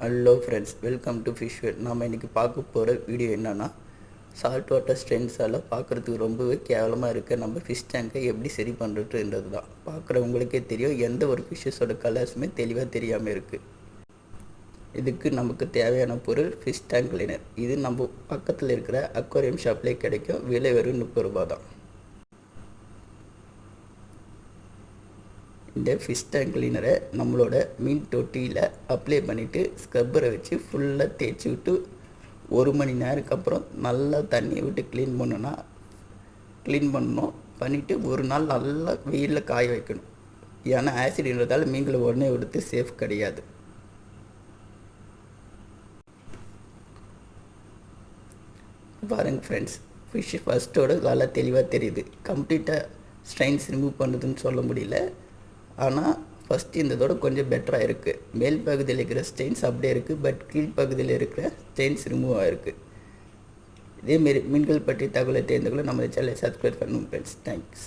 Hello friends, welcome to ஃபிஷ்வேல். நாம் இன்றைக்கி பார்க்க போகிற வீடியோ என்னென்னா, சால்ட் வாட்டர் ஸ்ட்ரெயின்ஸால் பார்க்குறதுக்கு ரொம்பவே கேவலமாக இருக்க நம்ம ஃபிஷ் டேங்கை எப்படி சரி பண்ணுறதுன்றது தான். பார்க்குறவங்களுக்கே தெரியும், எந்த ஒரு ஃபிஷ்ஷஸோட கலர்ஸுமே தெளிவாக தெரியாமல் இருக்குது. இதுக்கு நமக்கு தேவையான பொருள் ஃபிஷ் டேங்க் கிளீனர். இது நம்ம பக்கத்தில் இருக்கிற அக்வாரியம் ஷாப்லேயே கிடைக்கும். விலை வெறும் 30 ரூபா தான். இந்த ஃபிஷ் டேங்க் கிளீனரை நம்மளோட மீன் தொட்டியில் அப்ளை பண்ணிவிட்டு ஸ்க்ரப்பரை வச்சு ஃபுல்லாக தேய்ச்சி விட்டு 1 மணி நேரத்துக்கு அப்புறம் நல்லா தண்ணியை விட்டு க்ளீன் பண்ணணும். பண்ணிவிட்டு ஒரு நாள் நல்லா வெயிலில் காய வைக்கணும். ஏன்னா ஆசிட்ன்றதால மீன்களை உடனே எடுத்து சேஃப் கிடையாது. பாருங்கள் ஃப்ரெண்ட்ஸ், ஃபிஷ் ஃபஸ்ட்டோட நல்லா தெளிவாக தெரியுது. கம்ப்ளீட்டாக ஸ்ட்ரெயின்ஸ் ரிமூவ் பண்ணுறதுன்னு சொல்ல முடியல, ஆனால் ஃபஸ்ட்டு இருந்ததோட கொஞ்சம் பெட்டராக இருக்குது. மேல் பகுதியில் இருக்கிற ஸ்டெயின்ஸ் அப்படியே இருக்குது, பட் கீழ்ப்பகுதியில் இருக்கிற ஸ்டெயின்ஸ் ரிமூவ் ஆகிருக்கு. இதேமாரி மீன்கள் பற்றி தகவலை தெரிந்து கொள்ள நம்ம சேனலை சப்ஸ்கிரைப் பண்ணணும் ஃப்ரெண்ட்ஸ். தேங்க்ஸ்.